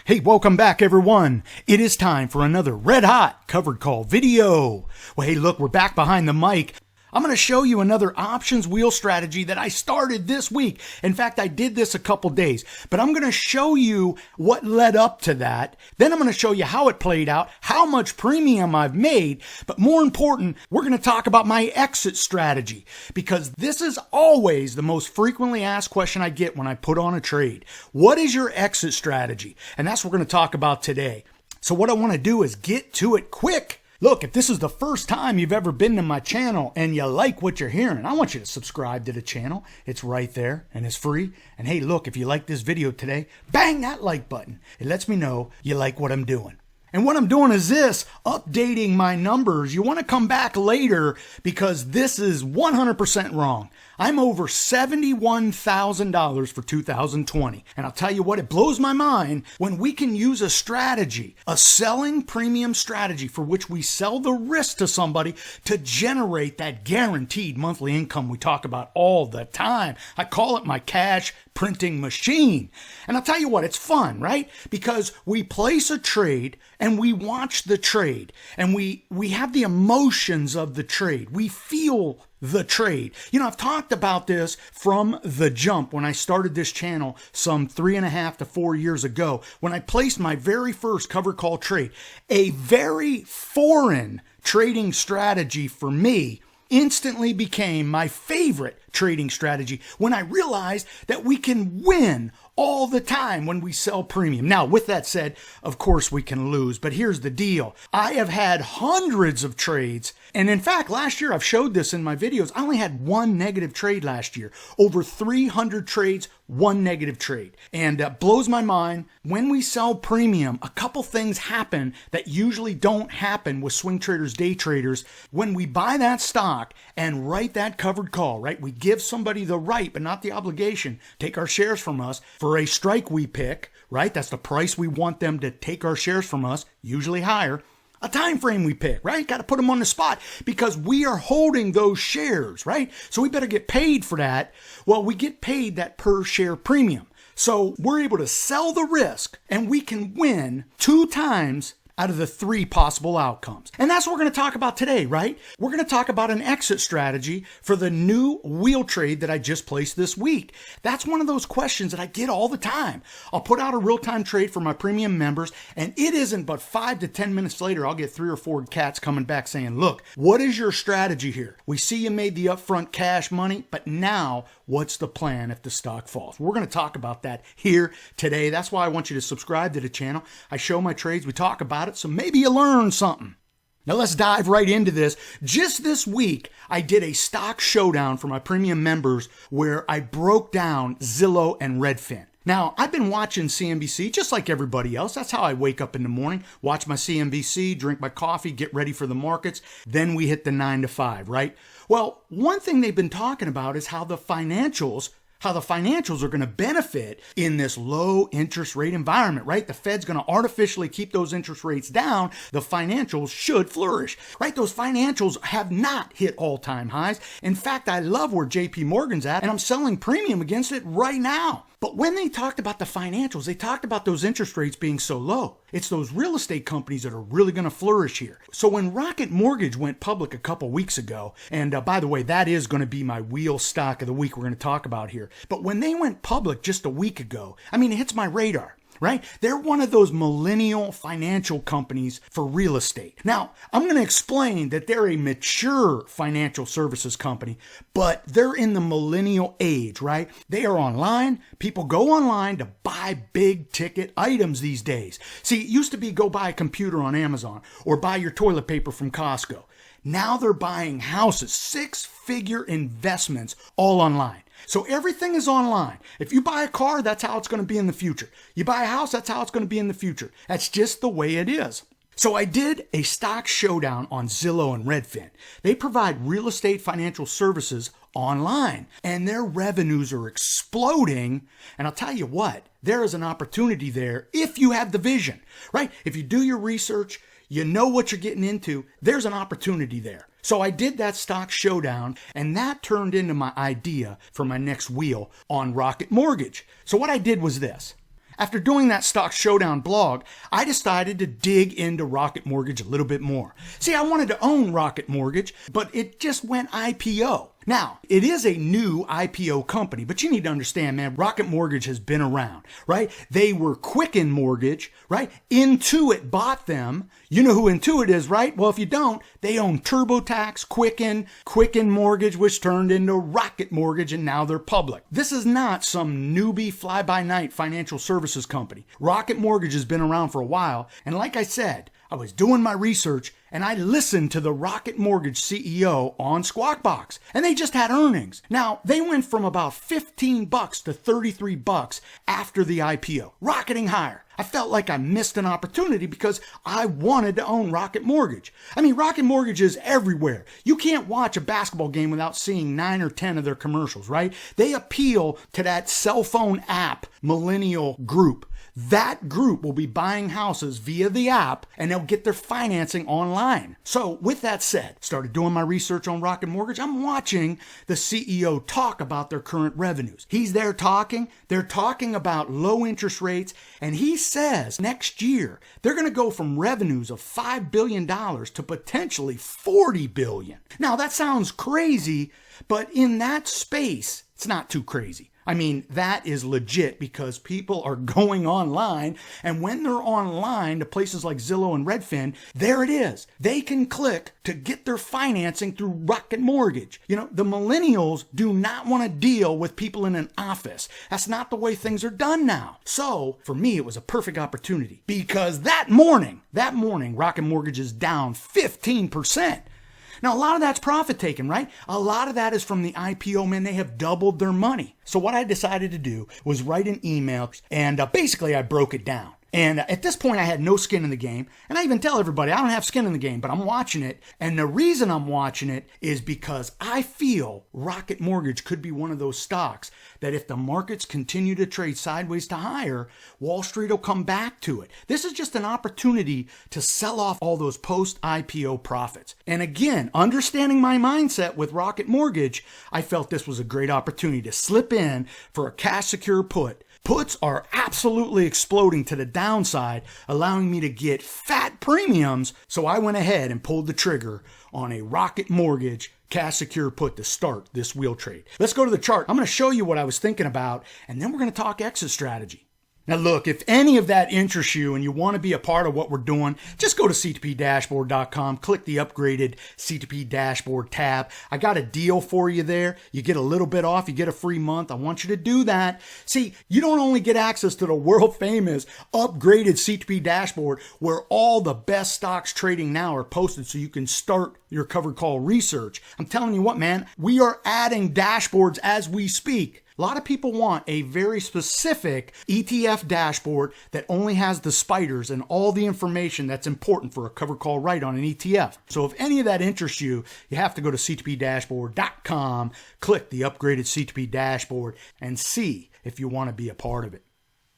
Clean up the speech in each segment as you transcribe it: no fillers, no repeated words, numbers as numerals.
Hey, welcome back everyone. It is time for another red hot covered call video. Well, hey, look, we're back behind the mic. I'm going to show you another options wheel strategy that I started this week. In fact, I did this a couple days, but I'm going to show you what led up to that. Then I'm going to show you how it played out, how much premium I've made, but more important, we're going to talk about my exit strategy because this is always the most frequently asked question I get when I put on a trade. What is your exit strategy? And that's what we're going to talk about today. So what I want to do is get to it quick. Look, if this is the first time you've ever been to my channel and you like what you're hearing, I want you to subscribe to the channel. It's right there and it's free. And hey, look, if you like this video today, bang that like button. It lets me know you like what I'm doing. And what I'm doing is this, updating my numbers. You want to come back later because this is 100% wrong. I'm over $71,000 for 2020. And I'll tell you what, it blows my mind when we can use a strategy, a selling premium strategy for which we sell the risk to somebody to generate that guaranteed monthly income we talk about all the time. I call it my cash printing machine. And I'll tell you what, it's fun, right? Because we place a trade and we watch the trade and we have the emotions of the trade. We feel the trade. You know, I've talked about this from the jump when I started this channel some 3.5 to 4 years ago when I placed my very first cover call trade. A very foreign trading strategy for me instantly became my favorite trading strategy when I realized that we can win all the time when we sell premium. Now, with that said, of course we can lose, but here's the deal. I have had hundreds of trades, and in fact, last year, I've showed this in my videos, I only had one negative trade last year. Over 300 trades, one negative trade. And blows my mind. When we sell premium, a couple things happen that usually don't happen with swing traders, day traders. When we buy that stock and write that covered call, right? We give somebody the right, but not the obligation, take our shares from us for a strike we pick, right? That's the price we want them to take our shares from us, usually higher. A time frame we pick, right? Got to put them on the spot because we are holding those shares, right? So we better get paid for that. Well, we get paid that per share premium. So we're able to sell the risk and we can win 2 times out of the 3 possible outcomes. And that's what we're going to talk about today, right? We're going to talk about an exit strategy for the new wheel trade that I just placed this week. That's one of those questions that I get all the time. I'll put out a real-time trade for my premium members, and it isn't but 5 to 10 minutes later, I'll get 3 or 4 cats coming back saying, look, what is your strategy here? We see you made the upfront cash money, but now what's the plan if the stock falls? We're going to talk about that here today. That's why I want you to subscribe to the channel. I show my trades. We talk about it, so maybe you learn something. Now let's dive right into this. Just this week, I did a stock showdown for my premium members where I broke down Zillow and Redfin. Now, I've been watching CNBC just like everybody else. That's how I wake up in the morning, watch my CNBC, drink my coffee, get ready for the markets. Then we hit the 9 to 5, right? Well, one thing they've been talking about is how the financials are going to benefit in this low interest rate environment, right? The Fed's going to artificially keep those interest rates down. The financials should flourish, right? Those financials have not hit all-time highs. In fact, I love where JP Morgan's at, and I'm selling premium against it right now. But when they talked about the financials, they talked about those interest rates being so low. It's those real estate companies that are really going to flourish here. So when Rocket Mortgage went public a couple weeks ago, and by the way, that is going to be my wheel stock of the week we're going to talk about here. But when they went public just a week ago, I mean, it hits my radar. Right? They're one of those millennial financial companies for real estate. Now, I'm going to explain that they're a mature financial services company, but they're in the millennial age, right? They are online. People go online to buy big ticket items these days. See, it used to be go buy a computer on Amazon or buy your toilet paper from Costco. Now they're buying houses, 6-figure investments all online. So everything is online. If you buy a car, that's how it's going to be in the future. You buy a house, that's how it's going to be in the future. That's just the way it is. So I did a stock showdown on Zillow and Redfin. They provide real estate financial services online, and their revenues are exploding. And I'll tell you what, there is an opportunity there if you have the vision, right? If you do your research, you know what you're getting into, there's an opportunity there. So I did that stock showdown, and that turned into my idea for my next wheel on Rocket Mortgage. So what I did was this. After doing that Stock Showdown blog, I decided to dig into Rocket Mortgage a little bit more. See, I wanted to own Rocket Mortgage, but it just went IPO. Now, it is a new IPO company, but you need to understand, man, Rocket Mortgage has been around, right? They were Quicken Mortgage, right? Intuit bought them. You know who Intuit is, right? Well, if you don't, they own TurboTax, Quicken Mortgage, which turned into Rocket Mortgage, and now they're public. This is not some newbie fly-by-night financial services company. Rocket Mortgage has been around for a while, and like I said, I was doing my research and I listened to the Rocket Mortgage CEO on Squawk Box, and they just had earnings. Now, they went from about $15 to $33 after the IPO, rocketing higher. I felt like I missed an opportunity because I wanted to own Rocket Mortgage. I mean, Rocket Mortgage is everywhere. You can't watch a basketball game without seeing 9 or 10 of their commercials, right? They appeal to that cell phone app millennial group. That group will be buying houses via the app, and they'll get their financing online. So with that said, started doing my research on Rocket Mortgage. I'm watching the CEO talk about their current revenues. He's there talking. They're talking about low interest rates, and he says next year they're going to go from revenues of $5 billion to potentially $40 billion. Now that sounds crazy, but in that space, it's not too crazy. I mean, that is legit because people are going online, and when they're online to places like Zillow and Redfin, there it is. They can click to get their financing through Rocket Mortgage. You know, the millennials do not want to deal with people in an office. That's not the way things are done now. So, for me, it was a perfect opportunity because that morning, Rocket Mortgage is down 15%. Now, a lot of that's profit taken, right? A lot of that is from the IPO, man. They have doubled their money. So what I decided to do was write an email, and basically I broke it down. And at this point, I had no skin in the game. And I even tell everybody, I don't have skin in the game, but I'm watching it. And the reason I'm watching it is because I feel Rocket Mortgage could be one of those stocks that if the markets continue to trade sideways to higher, Wall Street will come back to it. This is just an opportunity to sell off all those post-IPO profits. And again, understanding my mindset with Rocket Mortgage, I felt this was a great opportunity to slip in for a cash secure put. Puts are absolutely exploding to the downside, allowing me to get fat premiums. So I went ahead and pulled the trigger on a Rocket Mortgage cash secure put to start this wheel trade. Let's go to the chart. I'm going to show you what I was thinking about, and then we're going to talk exit strategy. Now look, if any of that interests you and you want to be a part of what we're doing, just go to ctpdashboard.com, click the upgraded CTP Dashboard tab. I got a deal for you there. You get a little bit off, you get a free month. I want you to do that. See, you don't only get access to the world famous upgraded CTP Dashboard where all the best stocks trading now are posted so you can start your covered call research. I'm telling you what, man, we are adding dashboards as we speak. A lot of people want a very specific ETF dashboard that only has the spiders and all the information that's important for a covered call write on an ETF. So if any of that interests you, you have to go to ctpdashboard.com, click the upgraded CTP dashboard, and see if you want to be a part of it.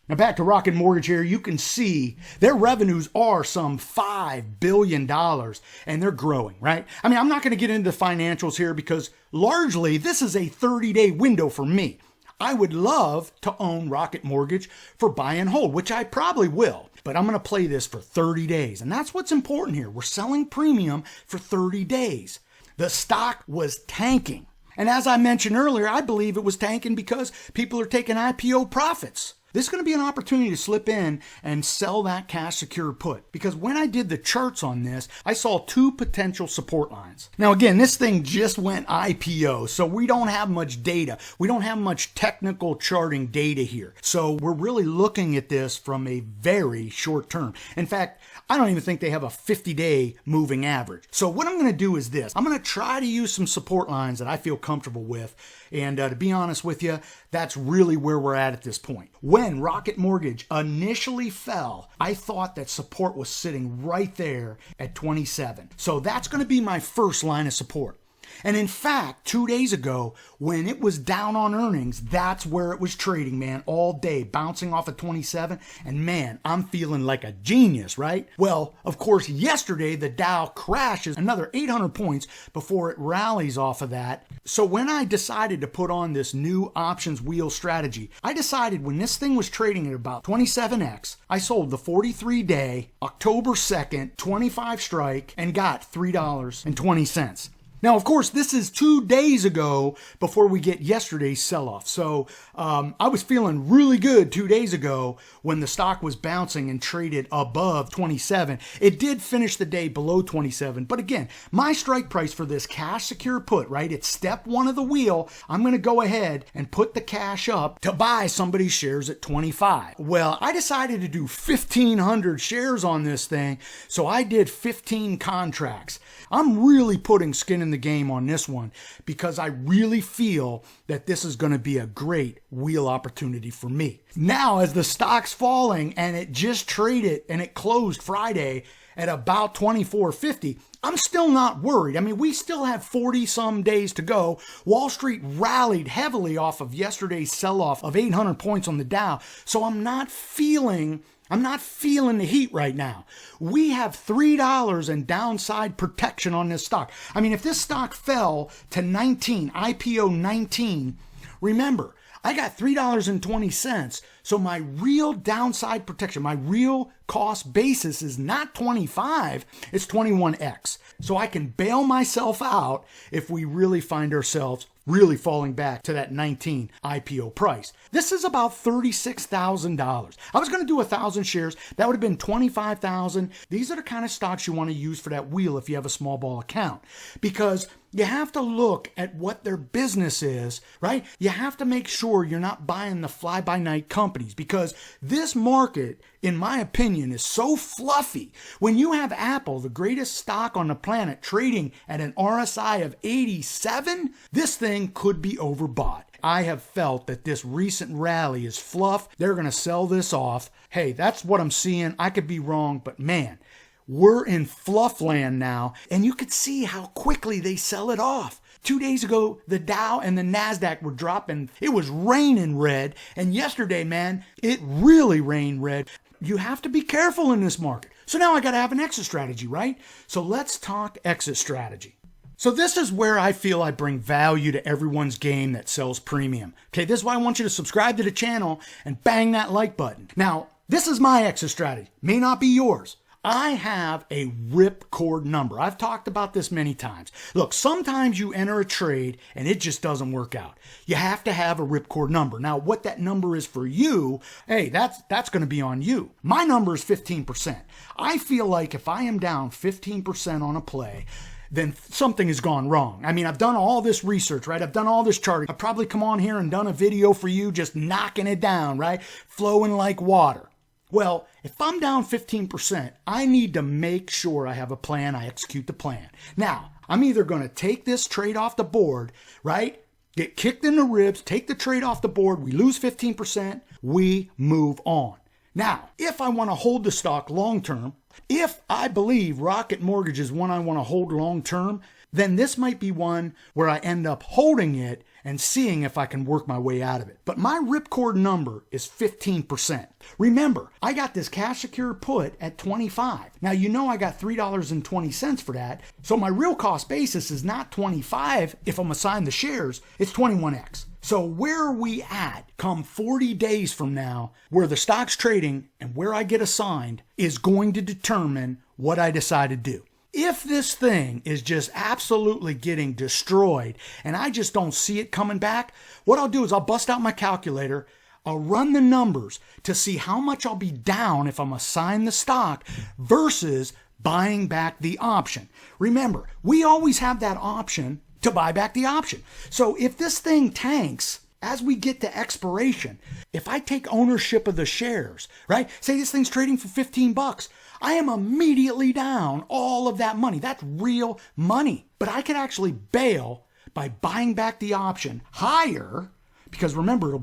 Now back to Rocket Mortgage here, you can see their revenues are some $5 billion and they're growing, right? I mean, I'm not going to get into the financials here because largely this is a 30-day window for me. I would love to own Rocket Mortgage for buy and hold, which I probably will, but I'm going to play this for 30 days. And that's what's important here. We're selling premium for 30 days. The stock was tanking. And as I mentioned earlier, I believe it was tanking because people are taking IPO profits. This is going to be an opportunity to slip in and sell that cash secure put. Because when I did the charts on this, I saw two potential support lines. Now again, this thing just went IPO, so we don't have much data. We don't have much technical charting data here. So we're really looking at this from a very short term. In fact, I don't even think they have a 50-day moving average. So what I'm going to do is this. I'm going to try to use some support lines that I feel comfortable with. And to be honest with you, that's really where we're at this point. When Rocket Mortgage initially fell, I thought that support was sitting right there at 27. So that's going to be my first line of support. And in fact, 2 days ago, when it was down on earnings, that's where it was trading, man, all day, bouncing off of 27. And man, I'm feeling like a genius, right? Well, of course, yesterday, the Dow crashes another 800 points before it rallies off of that. So when I decided to put on this new options wheel strategy, I decided when this thing was trading at about 27x, I sold the 43-day, October 2nd, 25 strike and got $3.20. Now, of course, this is 2 days ago before we get yesterday's sell-off. So I was feeling really good 2 days ago when the stock was bouncing and traded above 27. It did finish the day below 27. But again, my strike price for this cash secure put, right? It's step one of the wheel. I'm going to go ahead and put the cash up to buy somebody's shares at 25. Well, I decided to do 1,500 shares on this thing. So I did 15 contracts. I'm really putting skin in the game on this one because I really feel that this is going to be a great wheel opportunity for me. Now, as the stock's falling and it just traded and it closed Friday at about 24.50, I'm still not worried. I mean, we still have 40 some days to go. Wall Street rallied heavily off of yesterday's sell-off of 800 points on the Dow. So I'm not feeling the heat right now. We have $3 in downside protection on this stock. I mean, if this stock fell to 19, IPO 19, remember, I got $3.20. So my real downside protection, my real cost basis is not 25, it's 21x. So I can bail myself out if we really find ourselves really falling back to that 19 IPO price. This is about $36,000. I was going to do 1,000 shares. That would have been 25,000. These are the kind of stocks you want to use for that wheel if you have a small ball account, because you have to look at what their business is, right? You have to make sure you're not buying the fly-by-night companies, because this market, in my opinion, is so fluffy. When you have Apple, the greatest stock on the planet, trading at an RSI of 87, this thing could be overbought. I have felt that this recent rally is fluff. They're going to sell this off. Hey, that's what I'm seeing. I could be wrong, but man, we're in fluff land now, and you could see how quickly they sell it off. 2 days ago, the Dow and the NASDAQ were dropping. It was raining red, and yesterday, man, it really rained red. You have to be careful in this market. So now I got to have an exit strategy, right? So let's talk exit strategy. So this is where I feel I bring value to everyone's game that sells premium. Okay, this is why I want you to subscribe to the channel and bang that like button. Now, this is my exit strategy. May not be yours. I have a ripcord number. I've talked about this many times. Look, sometimes you enter a trade and it just doesn't work out. You have to have a ripcord number. Now, what that number is for you, hey, that's going to be on you. My number is 15%. I feel like if I am down 15% on a play, then something has gone wrong. I mean, I've done all this research, right? I've done all this charting. I've probably come on here and done a video for you just knocking it down, right? Flowing like water. Well, if I'm down 15%, I need to make sure I have a plan. I execute the plan. Now, I'm either going to take this trade off the board, right? Get kicked in the ribs, take the trade off the board. We lose 15%. We move on. Now, if I want to hold the stock long term, if I believe Rocket Mortgage is one I want to hold long term, then this might be one where I end up holding it and seeing if I can work my way out of it. But my ripcord number is 15%. Remember, I got this cash secure put at 25. Now, you know I got $3.20 for that. So my real cost basis is not 25 if I'm assigned the shares, it's 21x. So where are we at come 40 days from now where the stock's trading and where I get assigned is going to determine what I decide to do. If this thing is just absolutely getting destroyed and I just don't see it coming back, what I'll do is I'll bust out my calculator, I'll run the numbers to see how much I'll be down if I'm assigned the stock versus buying back the option. Remember, we always have that option to buy back the option. So if this thing tanks as we get to expiration, if I take ownership of the shares, right? Say this thing's trading for $15. I am immediately down all of that money. That's real money. But I could actually bail by buying back the option higher, because remember,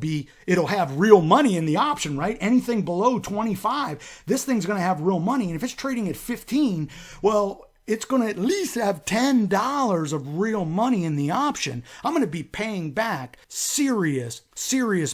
it'll have real money in the option, right? Anything below 25, this thing's going to have real money. And if it's trading at 15, well, it's going to at least have $10 of real money in the option. I'm going to be paying back serious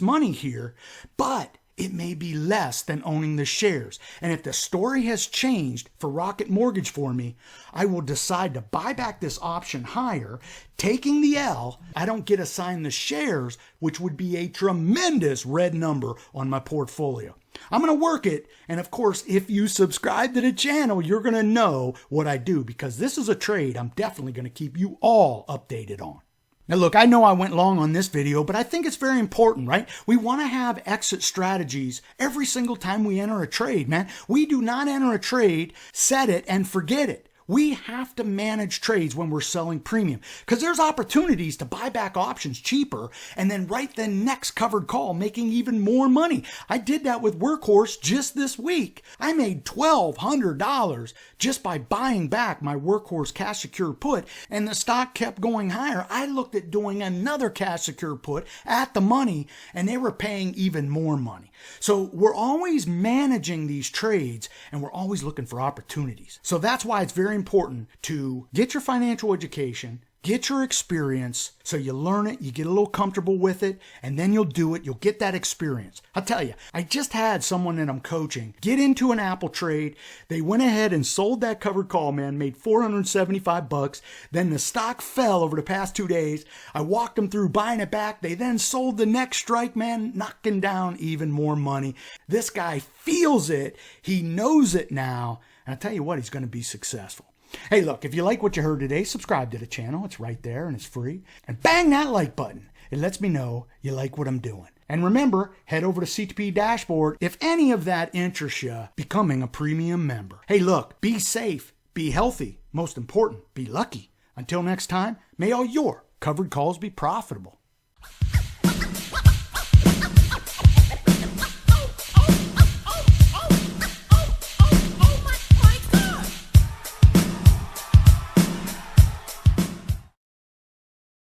money here, but it may be less than owning the shares. And if the story has changed for Rocket Mortgage for me, I will decide to buy back this option higher, taking the L. I don't get assigned the shares, which would be a tremendous red number on my portfolio. I'm going to work it. And of course, if you subscribe to the channel, you're going to know what I do, because this is a trade I'm definitely going to keep you all updated on. Now look, I know I went long on this video, but I think it's very important, right? We want to have exit strategies every single time we enter a trade, man. We do not enter a trade, set it, and forget it. We have to manage trades when we're selling premium, because there's opportunities to buy back options cheaper and then write the next covered call, making even more money. I did that with Workhorse just this week. I made $1,200 just by buying back my Workhorse cash secure put, and the stock kept going higher. I looked at doing another cash secure put at the money, and they were paying even more money. So we're always managing these trades, and we're always looking for opportunities. So that's why it's very important to get your financial education, get your experience, so you learn it, you get a little comfortable with it, and then you'll do it. You'll get that experience. I'll tell you, I just had someone that I'm coaching get into an Apple trade. They went ahead and sold that covered call, man, made $475. Then the stock fell over the past 2 days. I walked them through buying it back. They then sold the next strike, man, knocking down even more money. This guy feels it. He knows it now. And I'll tell you what, he's going to be successful. Hey, look, if you like what you heard today, subscribe to the channel. It's right there and it's free. And bang that like button. It lets me know you like what I'm doing. And remember, head over to CTP Dashboard if any of that interests you becoming a premium member. Hey, look, be safe, be healthy. Most important, be lucky. Until next time, may all your covered calls be profitable.